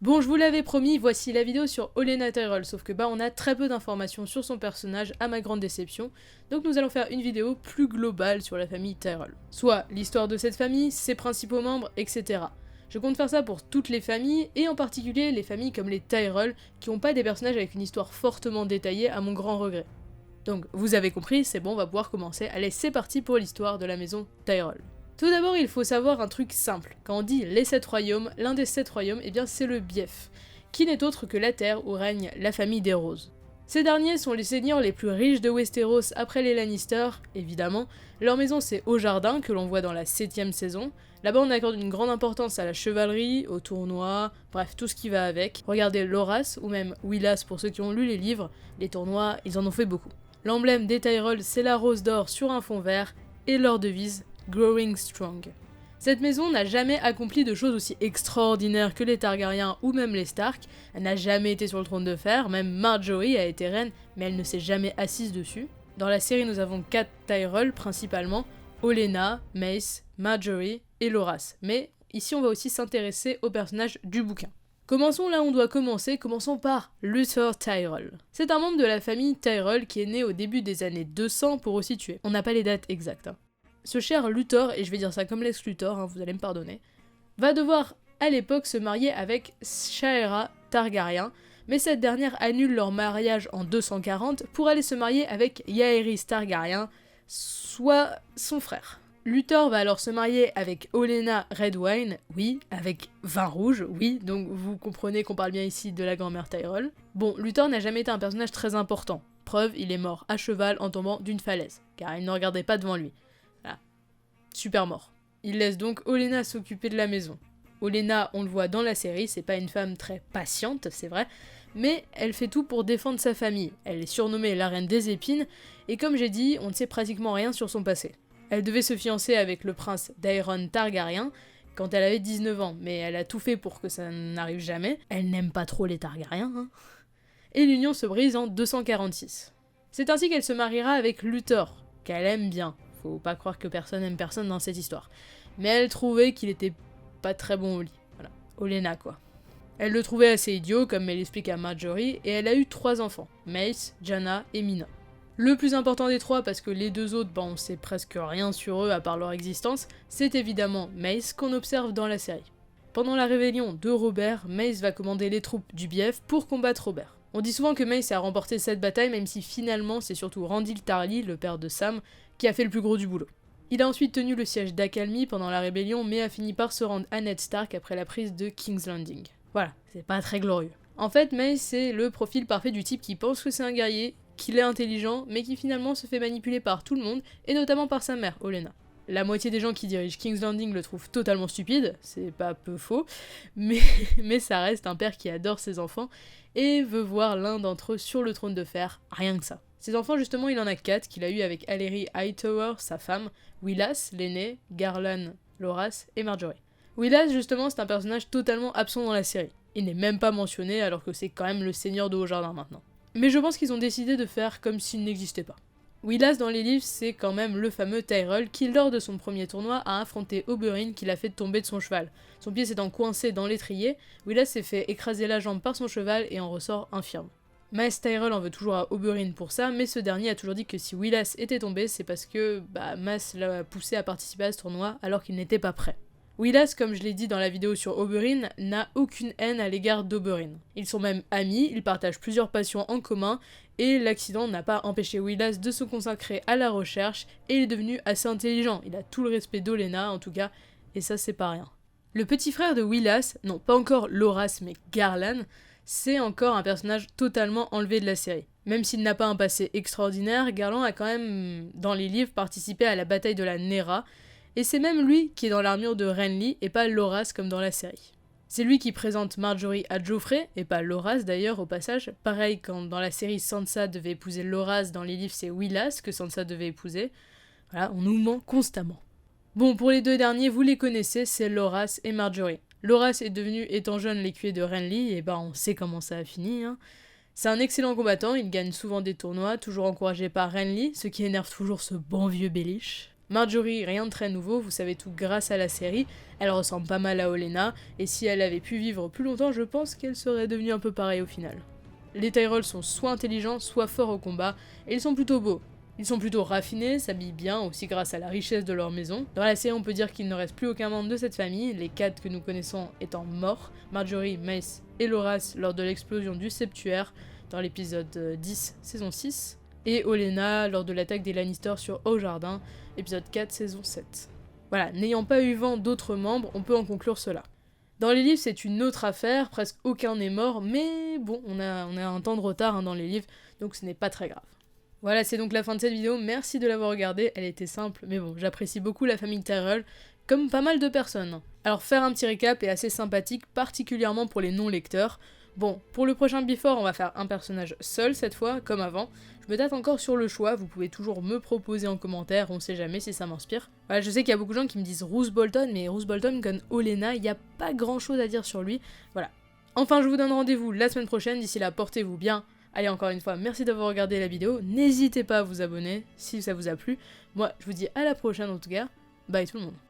Bon, je vous l'avais promis, voici la vidéo sur Olenna Tyrell, sauf que on a très peu d'informations sur son personnage, à ma grande déception, donc nous allons faire une vidéo plus globale sur la famille Tyrell. Soit l'histoire de cette famille, ses principaux membres, etc. Je compte faire ça pour toutes les familles, et en particulier les familles comme les Tyrell, qui n'ont pas des personnages avec une histoire fortement détaillée à mon grand regret. Donc, vous avez compris, c'est bon, on va pouvoir commencer. Allez, c'est parti pour l'histoire de la maison Tyrell. Tout d'abord, il faut savoir un truc simple. Quand on dit les 7 royaumes, l'un des 7 royaumes, eh bien c'est le Bief, qui n'est autre que la terre où règne la famille des Roses. Ces derniers sont les seigneurs les plus riches de Westeros après les Lannister, évidemment. Leur maison c'est Au Jardin, que l'on voit dans la 7ème saison. Là-bas on accorde une grande importance à la chevalerie, au tournoi, bref, tout ce qui va avec. Regardez Loras, ou même Willas pour ceux qui ont lu les livres, les tournois, ils en ont fait beaucoup. L'emblème des Tyrell, c'est la rose d'or sur un fond vert, et leur devise, Growing Strong. Cette maison n'a jamais accompli de choses aussi extraordinaires que les Targaryens ou même les Stark, elle n'a jamais été sur le trône de fer, même Marjorie a été reine, mais elle ne s'est jamais assise dessus. Dans la série, nous avons 4 Tyrell principalement, Olenna, Mace, Marjorie et Loras, mais ici on va aussi s'intéresser aux personnages du bouquin. Commençons là où on doit commencer, commençons par Luther Tyrell. C'est un membre de la famille Tyrell qui est né au début des années 200 pour vous situer, on n'a pas les dates exactes. Ce cher Luthor, et je vais dire ça comme Lex Luthor, vous allez me pardonner, va devoir à l'époque se marier avec Shaera Targaryen, mais cette dernière annule leur mariage en 240 pour aller se marier avec Jaehaerys Targaryen, soit son frère. Luthor va alors se marier avec Olenna Redwyne, oui, avec vin rouge, oui, donc vous comprenez qu'on parle bien ici de la grand-mère Tyrell. Bon, Luthor n'a jamais été un personnage très important, preuve, il est mort à cheval en tombant d'une falaise, car il ne regardait pas devant lui. Super mort. Il laisse donc Olenna s'occuper de la maison. Olenna, on le voit dans la série, c'est pas une femme très patiente, c'est vrai, mais elle fait tout pour défendre sa famille. Elle est surnommée la reine des épines, et comme j'ai dit, on ne sait pratiquement rien sur son passé. Elle devait se fiancer avec le prince Daeron Targaryen quand elle avait 19 ans, mais elle a tout fait pour que ça n'arrive jamais. Elle n'aime pas trop les Targaryens, hein. Et l'union se brise en 246. C'est ainsi qu'elle se mariera avec Luthor, qu'elle aime bien. Faut pas croire que personne aime personne dans cette histoire. Mais elle trouvait qu'il était pas très bon au lit. Voilà. Olenna, quoi. Elle le trouvait assez idiot, comme elle explique à Marjorie, et elle a eu 3 enfants, Mace, Janna et Mina. Le plus important des 3, parce que les 2 autres, on sait presque rien sur eux à part leur existence, c'est évidemment Mace qu'on observe dans la série. Pendant la rébellion de Robert, Mace va commander les troupes du Bief pour combattre Robert. On dit souvent que Mace a remporté cette bataille, même si finalement c'est surtout Randyll Tarly, le père de Sam, qui a fait le plus gros du boulot. Il a ensuite tenu le siège d'Accalmie pendant la rébellion, mais a fini par se rendre à Ned Stark après la prise de King's Landing. Voilà, c'est pas très glorieux. En fait, Mace c'est le profil parfait du type qui pense que c'est un guerrier, qu'il est intelligent, mais qui finalement se fait manipuler par tout le monde, et notamment par sa mère, Olenna. La moitié des gens qui dirigent King's Landing le trouvent totalement stupide, c'est pas peu faux, mais ça reste un père qui adore ses enfants, et veut voir l'un d'entre eux sur le trône de fer, rien que ça. Ses enfants, justement, il en a 4 qu'il a eu avec Aléry Hightower, sa femme, Willas, l'aîné, Garlan, Loras et Marjorie. Willas, justement, c'est un personnage totalement absent dans la série. Il n'est même pas mentionné alors que c'est quand même le seigneur de Haut-Jardin maintenant. Mais je pense qu'ils ont décidé de faire comme s'il n'existait pas. Willas dans les livres, c'est quand même le fameux Tyrell qui, lors de son premier tournoi, a affronté Oberyn qui l'a fait tomber de son cheval. Son pied s'étant coincé dans l'étrier, Willas s'est fait écraser la jambe par son cheval et en ressort infirme. Mace Tyrell en veut toujours à Oberyn pour ça, mais ce dernier a toujours dit que si Willas était tombé, c'est parce que Mace l'a poussé à participer à ce tournoi alors qu'il n'était pas prêt. Willas, comme je l'ai dit dans la vidéo sur Oberyn, n'a aucune haine à l'égard d'Oberyn. Ils sont même amis, ils partagent plusieurs passions en commun, et l'accident n'a pas empêché Willas de se consacrer à la recherche, et il est devenu assez intelligent. Il a tout le respect d'Olenna en tout cas, et ça c'est pas rien. Le petit frère de Willas, non pas encore Loras mais Garlan, c'est encore un personnage totalement enlevé de la série. Même s'il n'a pas un passé extraordinaire, Garlan a quand même, dans les livres, participé à la bataille de la Nera, et c'est même lui qui est dans l'armure de Renly, et pas Loras comme dans la série. C'est lui qui présente Marjorie à Joffrey, et pas Loras d'ailleurs au passage. Pareil, quand dans la série Sansa devait épouser Loras, dans les livres c'est Willas que Sansa devait épouser. Voilà, on nous ment constamment. Bon, pour les 2 derniers, vous les connaissez, c'est Loras et Marjorie. Loras est devenu, étant jeune, l'écuyer de Renly, et on sait comment ça a fini, hein. C'est un excellent combattant, il gagne souvent des tournois, toujours encouragé par Renly, ce qui énerve toujours ce bon vieux Baelish. Marjorie, rien de très nouveau, vous savez tout grâce à la série, elle ressemble pas mal à Olenna, et si elle avait pu vivre plus longtemps, je pense qu'elle serait devenue un peu pareille au final. Les Tyrells sont soit intelligents, soit forts au combat, et ils sont plutôt beaux. Ils sont plutôt raffinés, s'habillent bien, aussi grâce à la richesse de leur maison. Dans la série, on peut dire qu'il ne reste plus aucun membre de cette famille, les 4 que nous connaissons étant morts, Marjorie, Mace et Loras lors de l'explosion du Septuaire dans l'épisode 10, saison 6, et Olenna lors de l'attaque des Lannister sur Haut-Jardin, épisode 4, saison 7. Voilà, n'ayant pas eu vent d'autres membres, on peut en conclure cela. Dans les livres, c'est une autre affaire, presque aucun n'est mort, mais bon, on a un temps de retard dans les livres, donc ce n'est pas très grave. Voilà, c'est donc la fin de cette vidéo, merci de l'avoir regardée, elle était simple, mais bon, j'apprécie beaucoup la famille Tyrell, comme pas mal de personnes. Alors faire un petit récap est assez sympathique, particulièrement pour les non-lecteurs. Bon, pour le prochain Before, on va faire un personnage seul cette fois, comme avant. Je me tâte encore sur le choix, vous pouvez toujours me proposer en commentaire, on sait jamais si ça m'inspire. Voilà, je sais qu'il y a beaucoup de gens qui me disent Roose Bolton, mais Roose Bolton comme Olenna, il n'y a pas grand chose à dire sur lui. Voilà. Enfin, je vous donne rendez-vous la semaine prochaine, d'ici là, portez-vous bien. Allez, encore une fois, merci d'avoir regardé la vidéo, n'hésitez pas à vous abonner si ça vous a plu. Moi, je vous dis à la prochaine en tout cas, bye tout le monde.